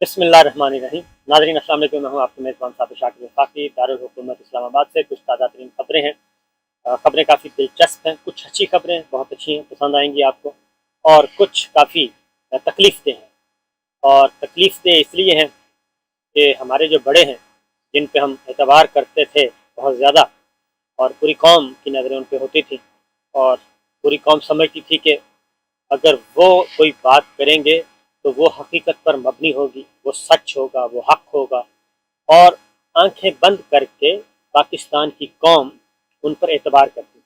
बिस्मिल्लाहिर्रहमानिर्रहीम। नाज़रीन अस्सलाम वालेकुम। मैं हूं आपके मेज़बान साबिर शाकिर वफाकी दारुल हुकूमत इस्लामाबाद से। कुछ ताज़ा तरीन खबरें हैं। खबरें काफ़ी दिलचस्प हैं। कुछ अच्छी खबरें बहुत अच्छी हैं, पसंद आएंगी आपको, और कुछ काफ़ी तकलीफ देह हैं। और तकलीफ देह इसलिए हैं कि हमारे जो बड़े हैं, जिन पे हम एतबार करते थे बहुत ज़्यादा, और पूरी कौम की नज़रें उन पे होती थी, और पूरी कौम समझती थी कि अगर वो कोई बात करेंगे तो वो हकीकत पर मबनी होगी, वो सच होगा, वो हक होगा, और आंखें बंद करके पाकिस्तान की कौम उन पर एतबार करती थी।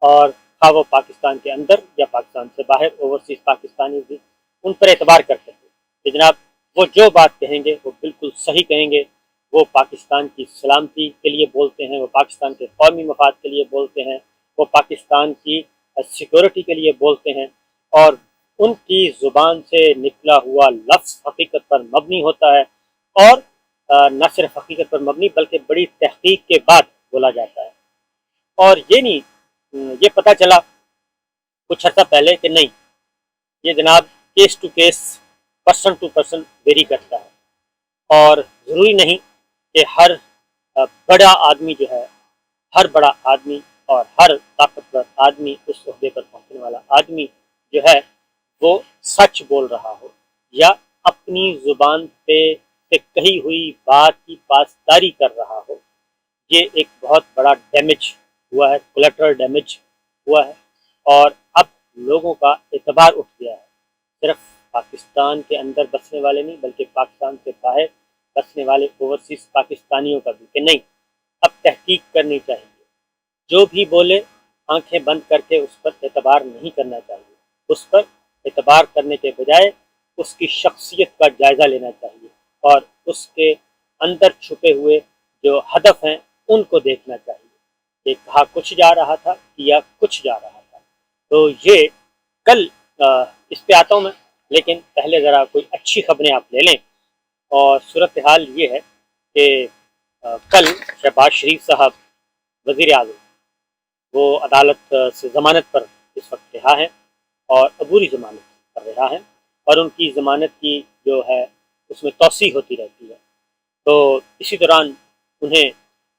और खा वो पाकिस्तान के अंदर या पाकिस्तान से बाहर, ओवरसीज पाकिस्तानी भी उन पर एतबार करते थे कि जनाब वो जो बात कहेंगे वो बिल्कुल सही कहेंगे, वो पाकिस्तान की सलामती के लिए बोलते हैं, वो पाकिस्तान के कौमी मफाद के लिए बोलते हैं, वो पाकिस्तान की सिक्योरिटी के लिए बोलते हैं, और उनकी ज़ुबान से निकला हुआ लफ्ज़ हकीकत पर मबनी होता है, और न सिर्फ हकीकत पर मबनी बल्कि बड़ी तहकीक के बाद बोला जाता है। और ये नहीं, ये पता चला कुछ अर्सा पहले कि नहीं, ये जनाब case to case, person to person vary करता है, और ज़रूरी नहीं कि हर बड़ा आदमी जो है, हर बड़ा आदमी और हर ताकतवर आदमी, उस ओहदे पर पहुंचने वाला आदमी जो है, वो सच बोल रहा हो या अपनी जुबान पे कही हुई बात की पासदारी कर रहा हो। ये एक बहुत बड़ा डैमेज हुआ है, कोलेटरल डैमेज हुआ है, और अब लोगों का एतबार उठ गया है। सिर्फ पाकिस्तान के अंदर बसने वाले नहीं, बल्कि पाकिस्तान से बाहर बसने वाले ओवरसीज पाकिस्तानियों का भी, कि नहीं, अब तहकीक करनी चाहिए। जो भी बोले आंखें बंद करके उस पर एतबार नहीं करना चाहिए। उस पर एतबार करने के बजाय उसकी शख्सियत का जायज़ा लेना चाहिए, और उसके अंदर छुपे हुए जो हदफ हैं उनको देखना चाहिए कि कहा कुछ जा रहा था, किया कुछ जा रहा था। तो ये कल इस पे आता हूँ मैं, लेकिन पहले ज़रा कोई अच्छी खबरें आप ले लें। और सूरत हाल ये है कि कल शहबाज शरीफ साहब, वज़ीर आज़म, वो अदालत से ज़मानत पर इस वक्त रिहा है, और अबूरी ज़मानत पर रिहा है, और उनकी ज़मानत की जो है उसमें तौसीह होती रहती है। तो इसी दौरान उन्हें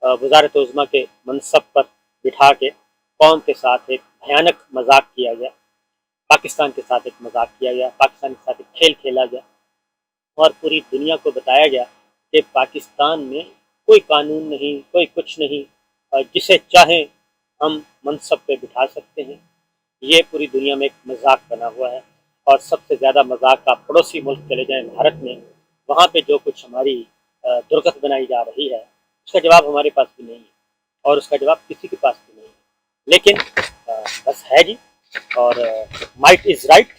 वज़ारत उज़्मा के मनसब पर बिठा के कौम के साथ एक भयानक मजाक किया गया, पाकिस्तान के साथ एक मजाक किया गया, पाकिस्तान के साथ एक खेल खेला गया, और पूरी दुनिया को बताया गया कि पाकिस्तान में कोई कानून नहीं, कोई कुछ नहीं, और जिसे चाहें हम मनसब पे बिठा सकते हैं। ये पूरी दुनिया में एक मजाक बना हुआ है। और सबसे ज़्यादा मजाक आप पड़ोसी मुल्क चले जाएं भारत में, वहाँ पे जो कुछ हमारी दुर्गत बनाई जा रही है, उसका जवाब हमारे पास भी नहीं है, और उसका जवाब किसी के पास भी नहीं है। लेकिन बस है जी, और माइट इज़ राइट,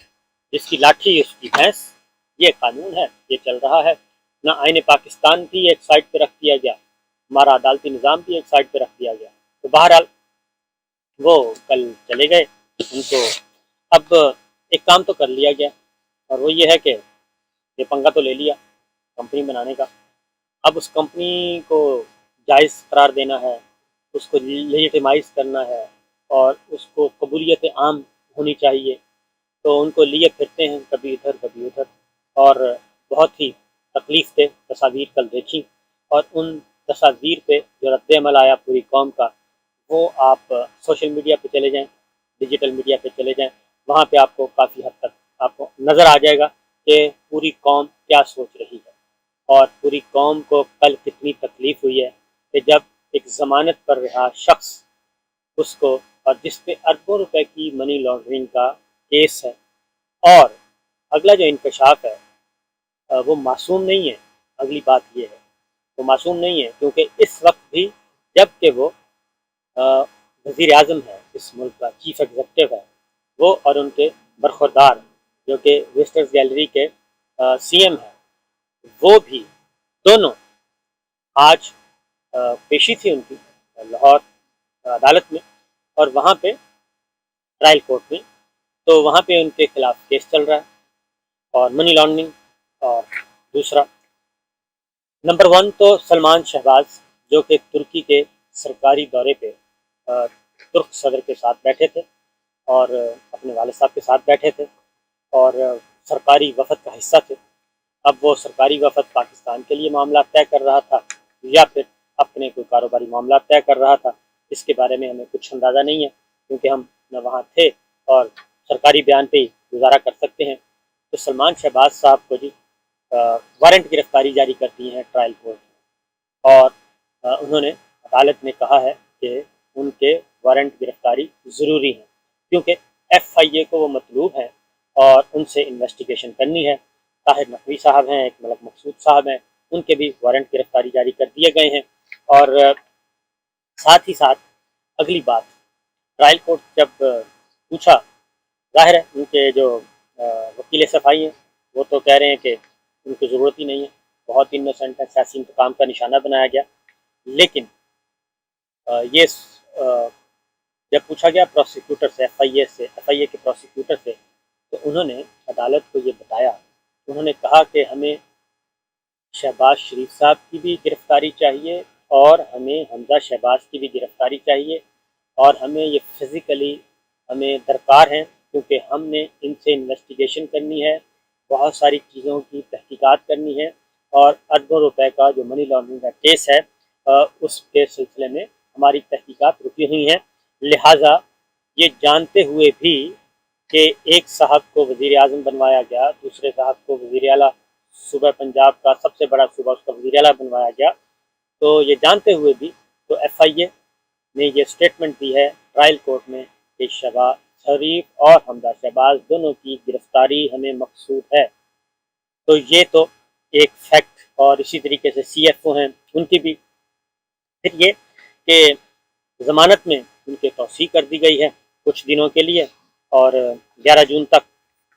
जिसकी लाठी उसकी भैंस, ये कानून है, ये चल रहा है ना। आईने पाकिस्तान भी एक साइड पे रख दिया गया, हमारा अदालती निज़ाम भी एक साइड पे रख दिया गया। तो बहरहाल वो कल चले गए, उनको अब एक काम तो कर लिया गया, और वो ये है कि ये पंगा तो ले लिया कंपनी बनाने का। अब उस कंपनी को जायज़ करार देना है, उसको लेजिटिमाइज करना है, और उसको कबूलियत आम होनी चाहिए। तो उनको लिए फिरते हैं कभी इधर कभी उधर, और बहुत ही तकलीफ थे तस्वीर कल देखी। और उन तस्वीर पे जो रद्द अमल आया पूरी कौम का, वो आप सोशल मीडिया पे चले जाएं, डिजिटल मीडिया पे चले जाएं, वहाँ पे आपको काफ़ी हद तक आपको नज़र आ जाएगा कि पूरी कौम क्या सोच रही है, और पूरी कौम को कल कितनी तकलीफ हुई है कि जब एक ज़मानत पर रहा शख्स, उसको, और जिस पे अरबों रुपए की मनी लॉन्ड्रिंग का केस है, और अगला जो इंकशाफ है वो मासूम नहीं है। अगली बात ये है, वो मासूम नहीं है, क्योंकि इस वक्त भी जबकि वो वज़ीर आज़म है, इस मुल्क का चीफ एग्जीक्यूटिव है, वो और उनके बरखुरदार जो कि विजिटर्स गैलरी के सीएम हैं, वो भी दोनों आज पेशी थी उनकी लाहौर अदालत में, और वहाँ पे ट्रायल कोर्ट में। तो वहाँ पे उनके खिलाफ केस चल रहा है, और मनी लॉन्ड्रिंग। और दूसरा, नंबर वन तो सलमान शहबाज, जो कि तुर्की के सरकारी दौरे पे तुर्क सदर के साथ बैठे थे, और अपने वाले साहब के साथ बैठे थे, और सरकारी वफद का हिस्सा थे। اب وہ سرکاری وفد پاکستان کے لیے معاملات طے کر رہا تھا یا پھر اپنے کوئی کاروباری معاملات طے کر رہا تھا، اس کے بارے میں ہمیں کچھ اندازہ نہیں ہے، کیونکہ ہم نہ وہاں تھے اور سرکاری بیان پہ ہی گزارا کر سکتے ہیں۔ تو سلمان شہباز صاحب کو جی وارنٹ گرفتاری جاری کر دی ہے ٹرائل کورٹ، اور انہوں نے عدالت نے کہا ہے کہ ان کے وارنٹ گرفتاری ضروری ہے، کیونکہ ایف آئی اے کو وہ مطلوب ہیں اور ان سے انویسٹیگیشن کرنی ہے۔ طاہر نقوی صاحب ہیں، ایک ملک مقصود صاحب ہیں، ان کے بھی وارنٹ گرفتاری جاری کر دیے گئے ہیں۔ اور ساتھ ہی ساتھ اگلی بات، ٹرائل کورٹ جب پوچھا، ظاہر ہے ان کے جو وکیل صفائی ہیں وہ تو کہہ رہے ہیں کہ ان کی ضرورت ہی نہیں ہے، بہت انوسنٹ ہے، سیاسی انتقام کا نشانہ بنایا گیا۔ لیکن یہ جب پوچھا گیا پروسیکیوٹر سے، ایف آئی اے کے پروسیکیوٹر سے، تو انہوں نے عدالت کو یہ بتایا، انہوں نے کہا کہ ہمیں شہباز شریف صاحب کی بھی گرفتاری چاہیے اور ہمیں حمزہ شہباز کی بھی گرفتاری چاہیے، اور ہمیں یہ فزیکلی ہمیں درکار ہیں، کیونکہ ہم نے ان سے انویسٹیگیشن کرنی ہے، بہت ساری چیزوں کی تحقیقات کرنی ہے، اور اربوں روپے کا جو منی لانڈرنگ کا کیس ہے اس کے سلسلے میں ہماری تحقیقات رکی ہوئی ہیں۔ لہٰذا یہ جانتے ہوئے بھی کہ ایک صاحب کو وزیر اعظم بنوایا گیا، دوسرے صاحب کو وزیر اعلیٰ صوبہ پنجاب کا سب سے بڑا صوبہ اس کا وزیر اعلیٰ بنوایا گیا، تو یہ جانتے ہوئے بھی تو ایف آئی اے نے یہ سٹیٹمنٹ دی ہے ٹرائل کورٹ میں کہ شہباز شریف اور حمزہ شہباز دونوں کی گرفتاری ہمیں مقصود ہے۔ تو یہ تو ایک فیکٹ، اور اسی طریقے سے سی ایف او ہیں ان کی بھی، پھر یہ کہ ضمانت میں ان کے توسیع کر دی گئی ہے کچھ دنوں کے لیے، اور 11 جون تک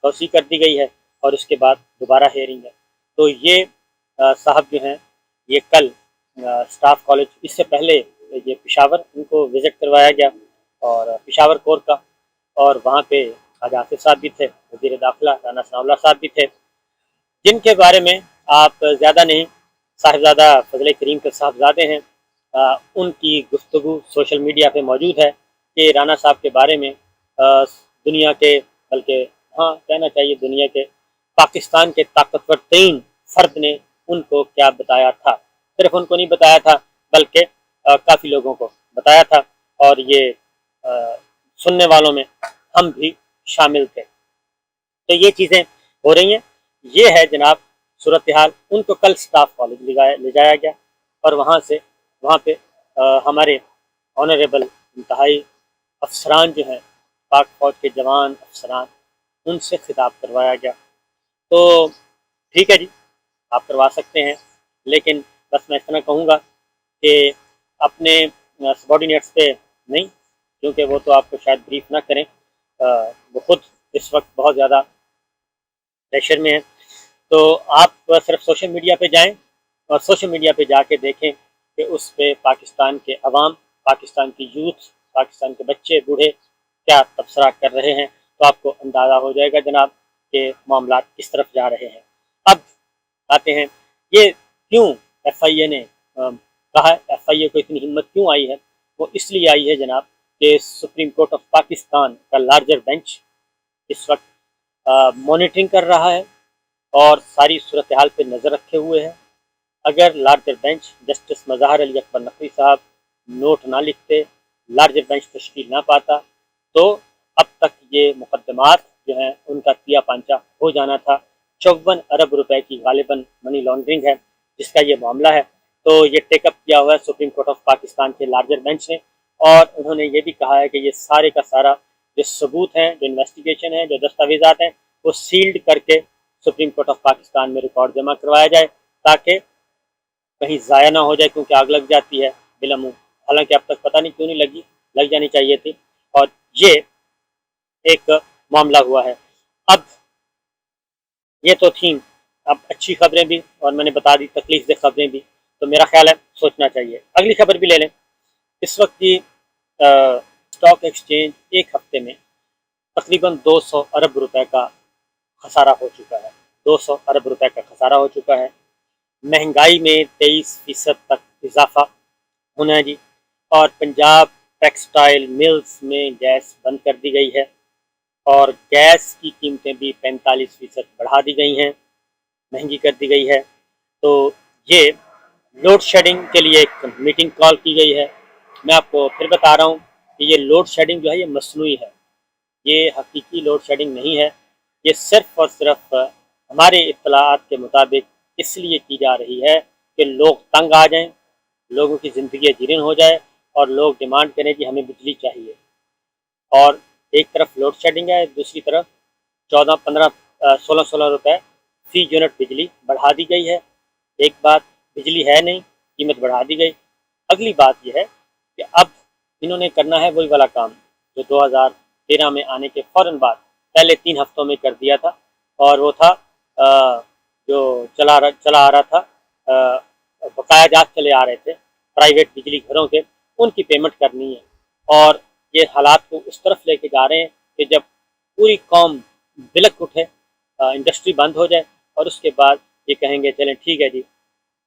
توسیع کر دی گئی ہے، اور اس کے بعد دوبارہ ہیئرنگ ہے۔ تو یہ صاحب جو ہیں یہ کل اسٹاف کالج، اس سے پہلے یہ پشاور ان کو وزٹ کروایا گیا، اور پشاور کور کا، اور وہاں پہ خواجہ آصف صاحب بھی تھے، وزیر داخلہ رانا ثناء اللہ صاحب بھی تھے، جن کے بارے میں آپ زیادہ نہیں، صاحبزادہ فضل کریم کے صاحبزادے ہیں، ان کی گفتگو سوشل میڈیا پہ موجود ہے کہ رانا صاحب کے بارے میں دنیا کے، بلکہ ہاں کہنا چاہیے دنیا کے، پاکستان کے طاقتور ترین فرد نے ان کو کیا بتایا تھا، صرف ان کو نہیں بتایا تھا بلکہ کافی لوگوں کو بتایا تھا، اور یہ سننے والوں میں ہم بھی شامل تھے۔ تو یہ چیزیں ہو رہی ہیں، یہ ہے جناب صورتحال۔ ان کو کل سٹاف کالج لے جایا گیا، اور وہاں پہ ہمارے آنریبل انتہائی افسران جو ہیں، پاک فوج کے جوان افسران، ان سے خطاب کروایا گیا۔ تو ٹھیک ہے جی، آپ کروا سکتے ہیں، لیکن بس میں اتنا کہوں گا کہ اپنے سبارڈینیٹس پہ نہیں، کیونکہ وہ تو آپ کو شاید بریف نہ کریں، وہ خود اس وقت بہت زیادہ پریشر میں ہیں، تو آپ صرف سوشل میڈیا پہ جائیں اور سوشل میڈیا پہ جا کے دیکھیں کہ اس پہ پاکستان کے عوام، پاکستان کی یوتھ، پاکستان کے بچے بوڑھے کیا تبصرہ کر رہے ہیں، تو آپ کو اندازہ ہو جائے گا جناب کہ معاملات کس طرف جا رہے ہیں۔ اب آتے ہیں یہ کیوں ایف آئی اے نے کہا، ایف آئی اے کو اتنی ہمت کیوں آئی ہے؟ وہ اس لیے آئی ہے جناب کہ سپریم کورٹ آف پاکستان کا لارجر بینچ اس وقت مانیٹرنگ کر رہا ہے اور ساری صورتحال پہ نظر رکھے ہوئے ہے۔ اگر لارجر بینچ جسٹس مظاہر علی اکبر نقوی صاحب نوٹ نہ لکھتے، لارجر بینچ تشکیل نہ پاتا، تو اب تک یہ مقدمات جو ہیں ان کا تیا پانچا ہو جانا تھا۔ 54 ارب روپے کی غالباً منی لانڈرنگ ہے جس کا یہ معاملہ ہے، تو یہ ٹیک اپ کیا ہوا ہے سپریم کورٹ آف پاکستان کے لارجر بینچ نے، اور انہوں نے یہ بھی کہا ہے کہ یہ سارے کا سارا جو ثبوت ہیں، جو انویسٹیگیشن ہے، جو دستاویزات ہیں، وہ سیلڈ کر کے سپریم کورٹ آف پاکستان میں ریکارڈ جمع کروایا جائے، تاکہ کہیں ضائع نہ ہو جائے، کیونکہ آگ لگ جاتی ہے بلامو، حالانکہ اب تک پتہ نہیں کیوں نہیں لگی، لگ جانی چاہیے تھی، اور یہ ایک معاملہ ہوا ہے۔ اب یہ تو تھیں اب اچھی خبریں بھی، اور میں نے بتا دی تکلیف دہ خبریں بھی، تو میرا خیال ہے سوچنا چاہیے۔ اگلی خبر بھی لے لیں۔ اس وقت کی اسٹاک ایکسچینج ایک ہفتے میں تقریباً 200 ارب روپے کا خسارہ ہو چکا ہے، 200 ارب روپے کا خسارہ ہو چکا ہے۔ مہنگائی میں 23% تک اضافہ ہونا ہے جی، اور پنجاب ٹیکسٹائل ملز میں گیس بند کر دی گئی ہے، اور گیس کی قیمتیں بھی 45% بڑھا دی گئی ہیں۔ महंगी कर दी गई है। तो ये लोड शेडिंग के लिए एक मीटिंग कॉल की गई है। मैं आपको फिर बता रहा हूँ कि ये लोड शेडिंग जो है ये मसनूई है, ये हकीकी लोड शेडिंग नहीं है। ये सिर्फ़ और सिर्फ हमारे इत्तलाआत के मुताबिक इसलिए की जा रही है कि लोग तंग आ जाएं, लोगों की ज़िंदगी जीर्ण हो जाए और लोग डिमांड करें कि हमें बिजली चाहिए। और एक तरफ लोड शेडिंग है, दूसरी तरफ 14, 15, 16 रुपए फ़ी यूनिट बिजली बढ़ा दी गई है। एक बात, बिजली है नहीं, कीमत बढ़ा दी गई। अगली बात यह है कि अब इन्होंने करना है वही वाला काम जो 2013 में आने के फ़ौरन बाद पहले 3 हफ्तों में कर दिया था, और वो था जो चला आ रहा था, बकायाजात चले आ रहे थे प्राइवेट बिजली घरों के, उनकी पेमेंट करनी है। और ये हालात को उस तरफ लेके जा रहे हैं कि जब पूरी कौम बिलक उठे, इंडस्ट्री बंद हो जाए और उसके बाद ये कहेंगे चलें ठीक है जी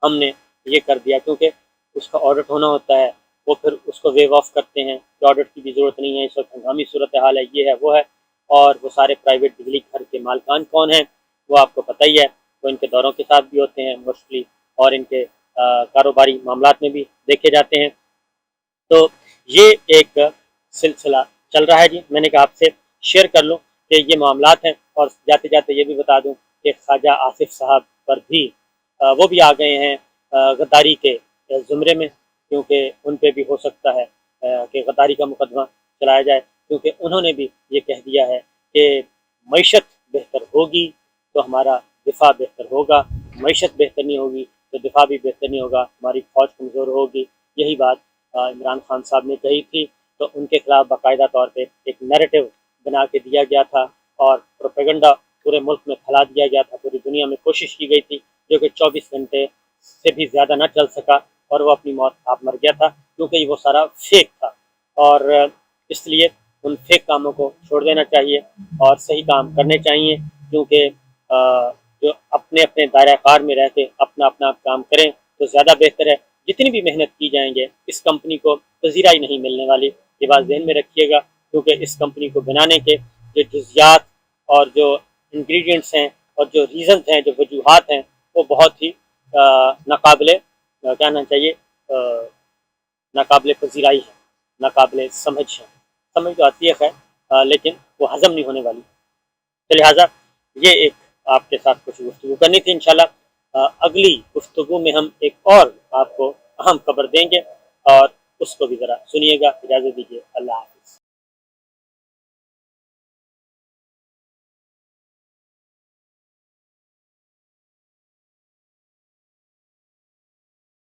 हमने ये कर दिया, क्योंकि उसका ऑडिट होना होता है। वो फिर उसको वेव ऑफ करते हैं कि ऑडिट की भी ज़रूरत नहीं है, इस वक्त हंगामी सूरत हाल है, ये है वो है। और वो सारे प्राइवेट बिजली घर के मालकान कौन हैं वो आपको पता ही है, वो इनके दौरों के साथ भी होते हैं मोस्टली, और इनके कारोबारी मामलात में भी देखे जाते हैं। तो ये एक सिलसिला चल रहा है जी, मैंने कहा आपसे शेयर कर लूँ कि ये मामलात हैं। और जाते जाते ये भी बता दूँ कि ख्वाजा आसिफ साहब पर भी वो भी आ गए हैं गद्दारी के ज़ुमरे में, क्योंकि उन पे भी हो सकता है कि गद्दारी का मुकदमा चलाया जाए, क्योंकि उन्होंने भी ये कह दिया है कि मईशत बेहतर होगी तो हमारा दिफा बेहतर होगा, मईशत बेहतर नहीं होगी तो दिफा भी बेहतर नहीं होगा, हमारी फ़ौज कमज़ोर होगी। यही बात इमरान खान साहब ने कही थी, तो उनके खिलाफ बाकायदा तौर पे एक नैरेटिव बना के दिया गया था और प्रोपेगेंडा पूरे मुल्क में फैला दिया गया था, पूरी दुनिया में कोशिश की गई थी, जो कि 24 घंटे से भी ज़्यादा न चल सका और वो अपनी मौत आप मर गया था, क्योंकि वो सारा फेक था। और इसलिए उन फेक कामों को छोड़ देना चाहिए और सही काम करने चाहिए, क्योंकि जो अपने अपने दायरा कार में रह के अपना अपना काम करें तो ज़्यादा बेहतर है। जितनी भी मेहनत की जाएंगे इस कंपनी को पजीराई नहीं मिलने वाली, ये बात ज़हन में रखिएगा, क्योंकि इस कंपनी को बनाने के जो जुज़ियात और जो इंग्रेडिएंट्स हैं और जो रीज़न हैं, जो वजूहात हैं, वो बहुत ही नाकाबिले क्या कहना चाहिए, नाकाबिले पजीराई है, नाकाबिले समझ है। समझ तो आती है खैर, लेकिन वो हज़म नहीं होने वाली। तो लिहाजा ये एक आपके साथ कुछ गुफ्तगू करनी थी। इंशाल्लाह अगली गुफ्तगू में हम एक और आपको अहम खबर देंगे और उसको भी ज़रा सुनिएगा। इजाज़त दीजिए, अल्लाह हाफ़िज़।